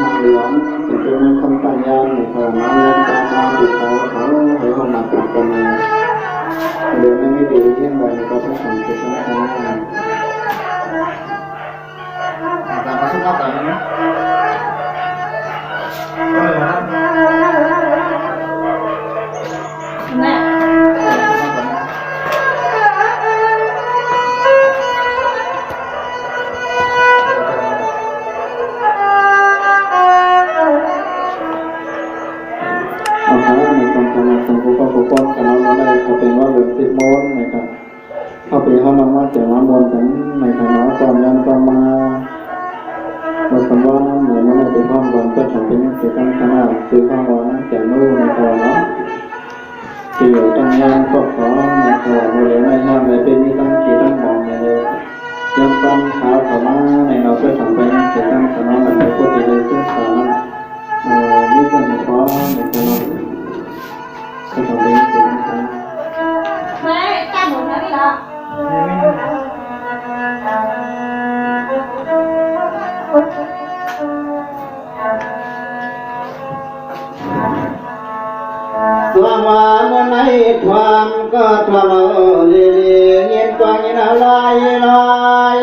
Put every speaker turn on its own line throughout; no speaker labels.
ทางหลวงถึงจะมีคำตัญญาในขณะนั้นตามมาติดเขาให้ห้องมาปรับกันเดี๋ยวไม่ดีเยี่ยมเลยก็ต้องทำกิจกรรมการ
masuk apa ini?
Pokok karena mana kepengen berarti mohon mereka apa yang nama jangan mohon kan mereka nama kalian sama berkembang mana Tuhan bantu sampai sekarang karena Tuhan wanita jangan mereka nama tidak tangan pokok mereka mulai yang lebih minta kita mohon yang kan hal sama yangเราsampai sekarang karena mereka tidak sekarang ini kan apa merekaก็ทำได้จริงๆ
ไม่แก้หมดแล้วนี่เหรอ
สวามวในความก็ทำเลี่ยเงียนกว่าเงียนลายลาย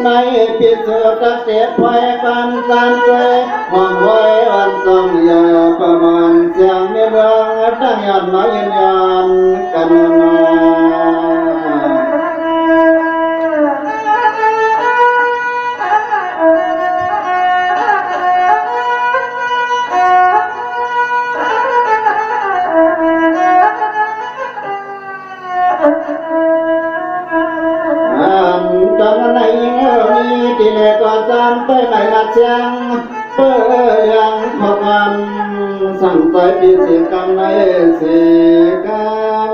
ในพิสุทธิ์เสียไว้ปันสันเลยห้องไว้วันทรงยาประมาณเสียงในเมืองตั้งยันมายืนยันกันมาที่เล็กก็จำไปไม่ละเชียงเพื่อยังพอกันสั่งใจปีเสียกันในเสียกัน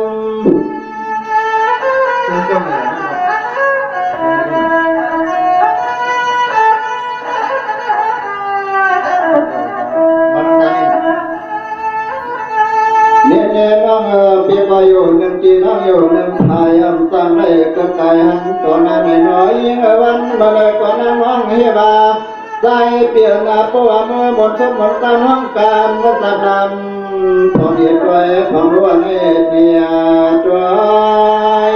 เนี่ยน้องเปียกอยู่หนึ่งจีน้องอยู่หนึ่งพายำตั้งได้ก็ใจหันตัวนั้นน้อยวันมาเลยกว่านั้นน้องเฮียบาใจเปลี่ยนปัวมือบนสมบัติการห้องการวัฒนธรรมพอดีด้วยของล้วนให้เดียด้วย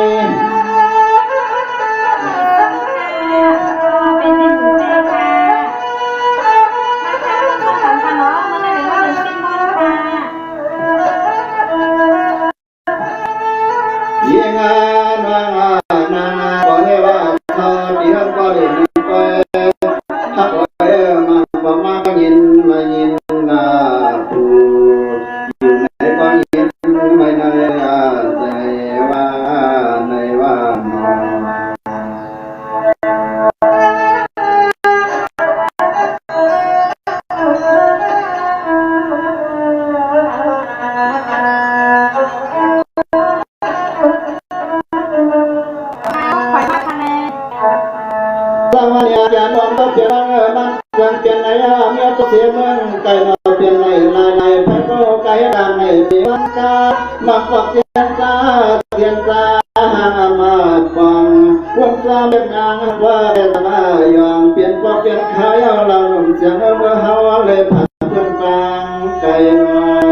เสียเมืองไก่เราเปลี่ยนในลายในพระโกไก่ดำในปีวันกามาฝักเทียนตาห่างมาฟังวงซ้อมเป็นงานว่าเป็นมายองเปลี่ยนพอเปลี่ยนขายเอาเราหนุ่มเสียงเมื่อเฮาเลยผ่านเพื่อนกลางไก่มา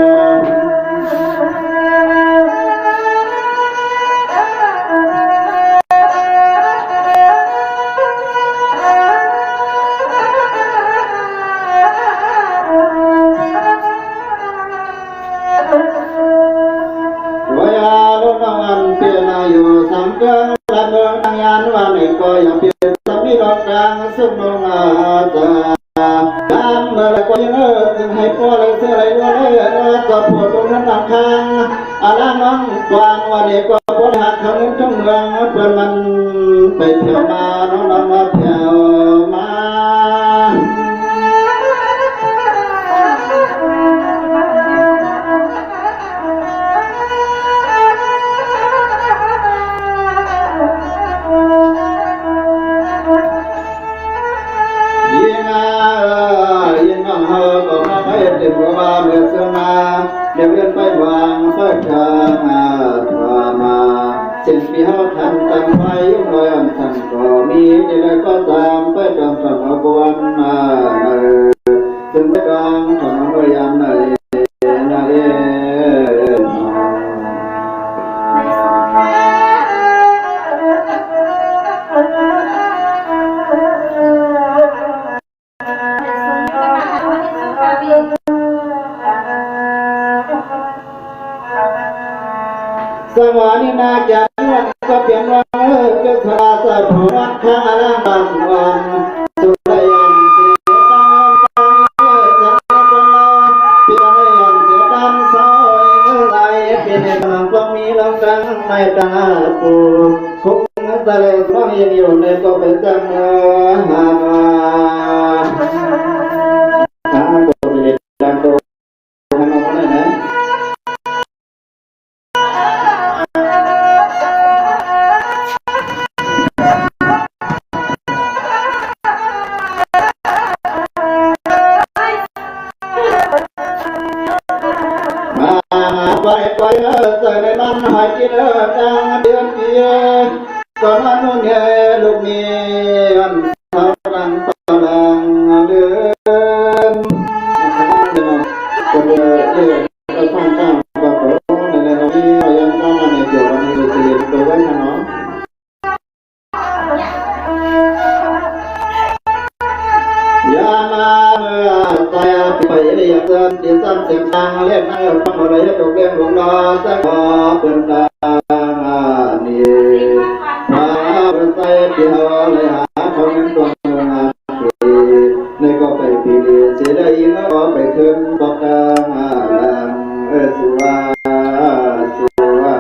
เกินละเมืองทางยานว่าในก็ยังเปลี่ยนสามีดอกกลางสุดมองอาตาตามเมื่อไรก็ยังถึงให้พ่อเลยเสื้อไรว่าเลยก็ปวดตรงนั้นหนักข้างอาลาน้องกวางวันนี้ก็ปวดหักเขาเงินจงเมืองเพื่อนมันไปเที่ยวมาน้องมาเที่ยวมา เดินไปวางสักทาง สิ่งที่เฮาทันตั้งไว้ยุ่งลอยอันทันก็มีนี่แหละก็ตามไปตามสังขารมาซึ่งไม่กลางถนนยามไหนนาเรสวานินาจันทร์ก็เปลี่ยนว่าเกิดขาสะพรักข้าล่างบางวันสุดยันเสียตังตังสังคนเราปีนั้นยันเสียตังซอยไหลเป็นในบางก็มีลำดังในตาปูคงทะเลร้องยังอยู่ในก็เป็นจังหามาข้าโดนเด็ดดังโตทำอะไรนะไปใส่ในมันหายกินดังเดือนเดียวก่อนนั้นนู่นเนี่ยลูกมีอันเท่าดังต่อดังเดือนก็เดือดเดือดก็ฟังก้าวก็โผล่ในเราที่ยังก้าวมาในเกี่ยวกับในเรียนตัวไว้นะเนาะยามาเมื่อตายไปยังเดินที่ซ้ำเสียงดังเล่นให้ฟังอะไรตกเล่นหลงนอนสักพอเปิดตานี่มาใส่เปียวเลยหาเขาเงินตัวเงินในก็ไปปีเดียเสียได้ยินก็ไปขึ้นบอกดังสุวาสุวา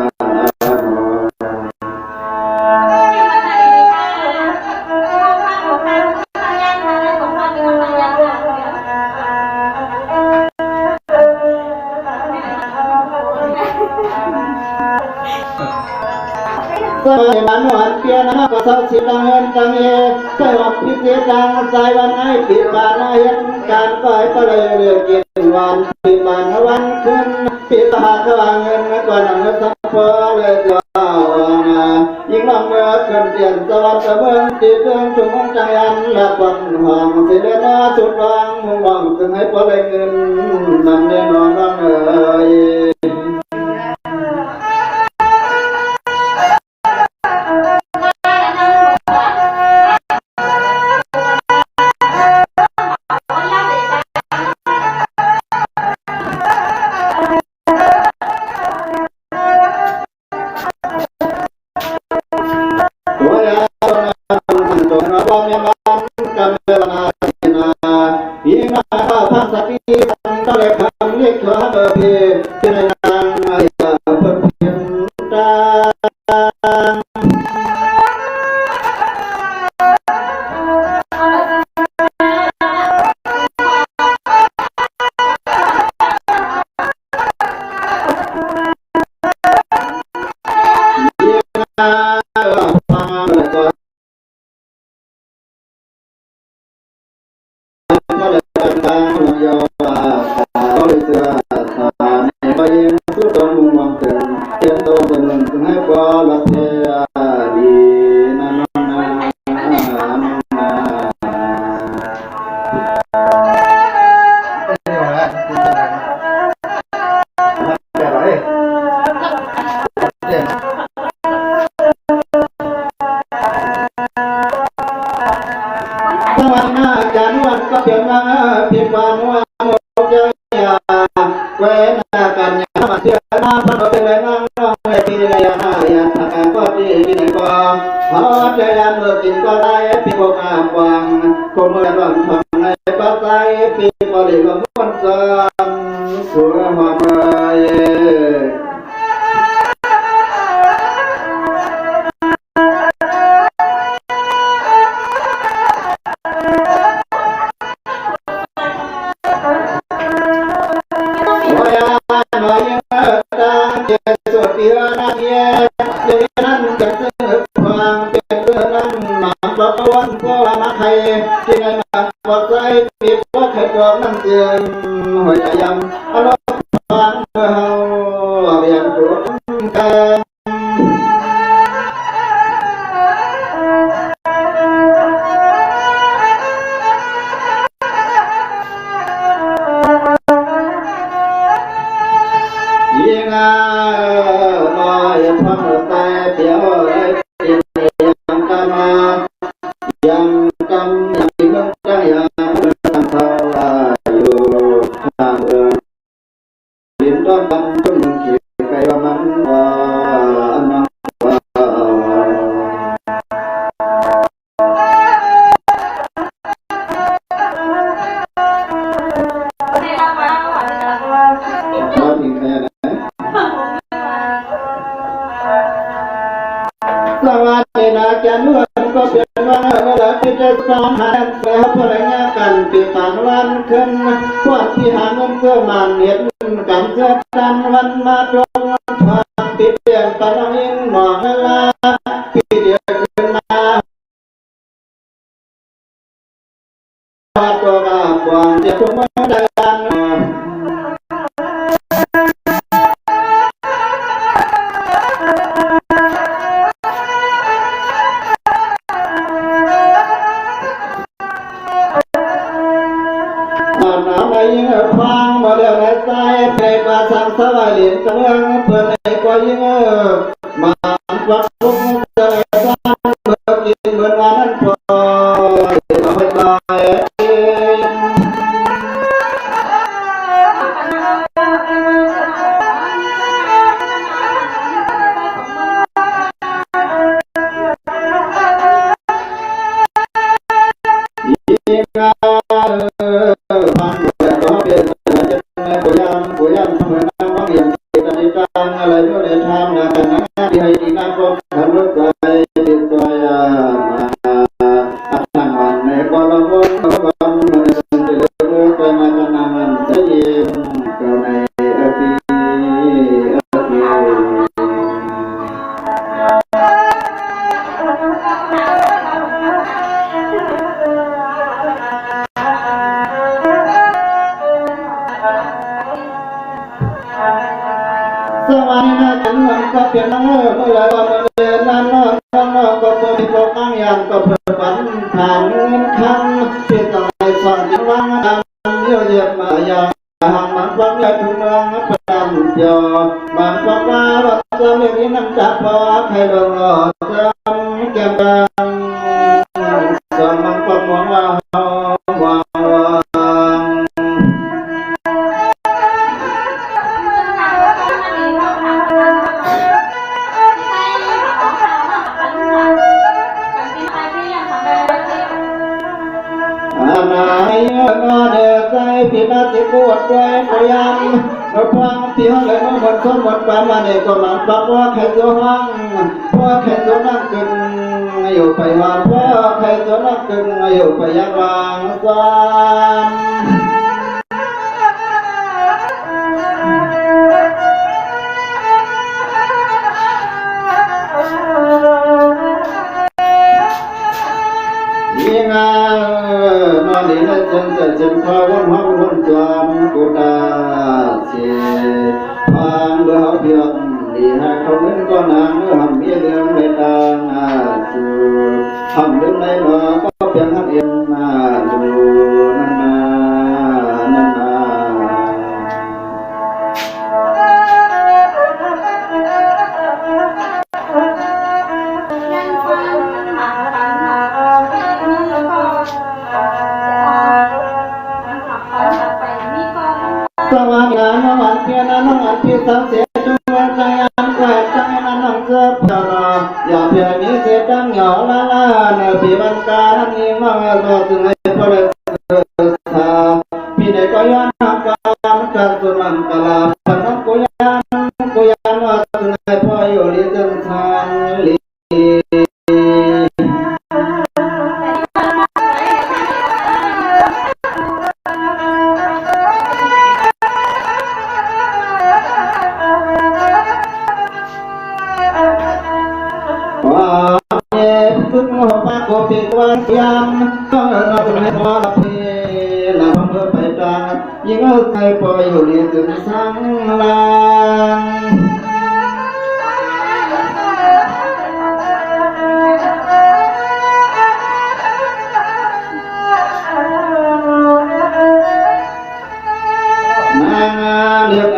สมัยมันวันเปียนะก็เศร้าสิดังเงินตังเอใส่วัดพิเศษดังสายวันให้ปิดบานเห็นการปล่อยไปเลยเรื่องกินวันปิดบานวันขึ้นปิดตาขวางเงินก่อนเงินสักพอเลยตัวยิ่งลำเมื่อขึ้นเปลี่ยนสวัสดิ์เมืองตีเรื่องจุงจังยันและปันห่วงเสียนาสุดวางมุ่งหวังถึงให้พอเลยเงินนำแน่นอนน้องเอ๋ยยิ่งมาพันสักทีสังก็เลยคำเรียกว่าเบอร์เพย์ที่ในนางไอ้เปิดเพียงตาก็เพียงว่าเพียงว่าว่าโมเจยาเวนาการยามาเสียนาพันเป็นแรงน้องในปีระยะห้ายาทางการก็ดีมีในกองพอใจยามเมื่อกินก็ได้ปีโบกาวางคงเมื่อวันทำในก็ได้ปีบริลม้วนซ้ำสุรหอมเยที่ในมาบอกใจปีกว่าใครบอกนั่งเตือนหัวใจยำอารมณ์ฟังเมื่อเฮาเรียนตัวกัน วัสดีนะแกนวันก็เปลี่ยนวันเวลาที่จะสอนหาแล้วพลังงานกันปีผ่านวันขึ้นพวกที่หาเงินเพื่อมันเห็นกันเกิดกันวันมาตรงความติดเปลี่ยนตลอดยิ่งหมองเวลาปีเดียวขึ้นมาตัวกาบวงจะทุ่มดังฟังมาเรื่องในใจเพลงมาสั่งสบายเรียนกำลังเพื่อนในกว่ายิ่งมาวัดพุ่งจะเลยสร้างเมื่อกินเหมือนวันนั้นพอเราไม่ตายยิ่งฟังกูยันทำเหมือนน้ำมันอย่างติดตันติดตังอะไรก็เลยทำนะกันนะที่ให้ดีนะก็ทำรถไฟติดตัวยามาทางวันในกอล์ฟวันเขาบังมันจะเลือกไปมากันนามันจะยิ้มก็ในปีสวัสดีนะจันวันก็เปลี่ยนเมื่อไรก็มาเดินนั่นนอนก็เปิดโปรตั้งยามก็เปิดฝันผ่านเงินคำที่ต้องในสอนจิตวังดำเยี่ยวเยียบมาอย่างห่างมันฟังยาทุ่งเมืองประดำยอมันฟังว่าวัดเจ้าเรื่องนี้น้ำจับพอใครลงรอจำแก้มดังสอนมันฟังมองว่าก็เดือดใจพี่นาติปวดด้วยพยายามเราฟังที่ห้องเลยหมดคนหมดความมาเนี่ยก็หลังปักว่าใครตัวห้องว่าใครตัวนั่งกึ่งอยู่ไปวางว่าใครตัวนั่งกึ่งอยู่ไปยังวางความยิ่งมาดีนะจนจะจนพาวันห้องวันจอมกูตาเสียฟังเบื่อเพียงดีให้เขาเล่นก็นางเมื่อทำมีเรื่องในต่างสูทำเรื่องในหลอก็เพียงหันเอ็นมาดูนั่นสวัสดีนะน้องอันเพียนะน้องอันเพียสังเสียจุงวันใจอันแกว่งใจนั้นน้องเสือพาราอย่าเพียนี้เสียดังเหงาละละเนื้อปีบันกาทันนี้มั่งก็ถึงให้พอได้สาพี่ได้ก็ย้อนทำการการสุนันตลาพันธ์กุยันว่าถึงให้พ่ออยู่ลิจันทานลิโกติวันยามก็เราให้พอละเพลาเมื่อไปกลางยิ่งเอาใจปล่อยอยู่ในถึงสังลางเรียก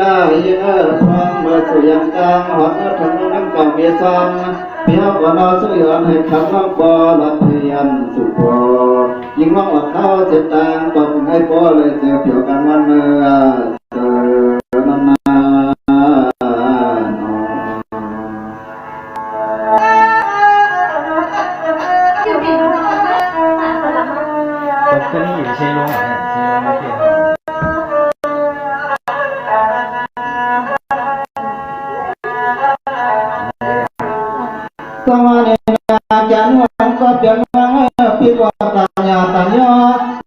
ยิ่งฟังมาสู่ยังกลางหอดทางน้ำกองเมียซ้ำเพียงว่าเราสู้ย้อนให้คำว่าปอลับเพียนสุขพอยิ่งว่าอดเข้าเจ็บต่างก็ถึงให้ปอเลยเจอเกี่ยวกันวันเมื่อเจอนาน
ก็ขึ้นอยู่เชลงเชลงเพียง
ต สมาเนนาจานุอังก็เปียงมังพิวตาญาตัญญา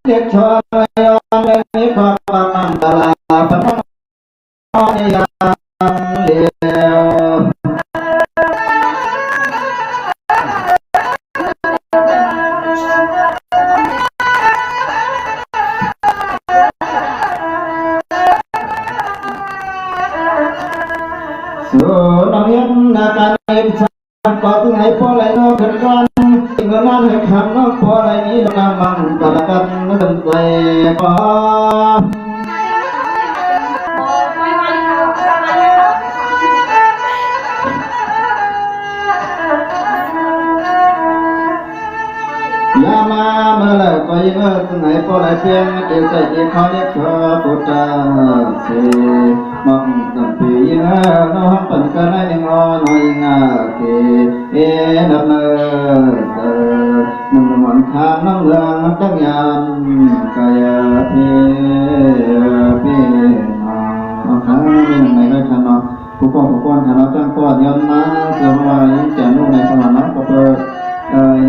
เด็กชอนยอนนิพพานันตลาปนนิยามเลวสุนเย็นนาการเอ็มสังก็ถึงให้พอเลยนกขึ้นกันถึงเงินนั้นให้คำนกพอเลยนี้นำมันกระกันนึกใจก็ ยามาเมื่อไรก็ยังถึงไหนพอไรเพียงเกี่ยวใจที่เขาเรียกเธอปุตตาเสมังตั้งปียังน้องปั่นกันได้ยังอ่อนยังเกเอ็นเนอมึงมันทางน้ำเรื่องตั้งยามกายเพียเอาข้างนี้ไหนได้ขนาดผู้กองผู้กองขนาดตั้งก้อนยันมาเสื่อมว่ายังแก่นุ่งในสวรรค์ก็เปิด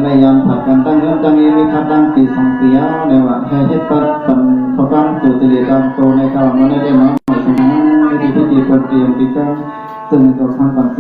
ในยามผัดกันตั้งเรื่องตั้งนี้มีคัดตั้งปีสองปีแล้วในว่าแค่เฮ็ดปัดเป็นเขาตั้งตัวติเลตามโตในคำมันได้เนาะสมัยในที่ที่เปิดเตรียมปีกันซึ่งตัวข้างปันเส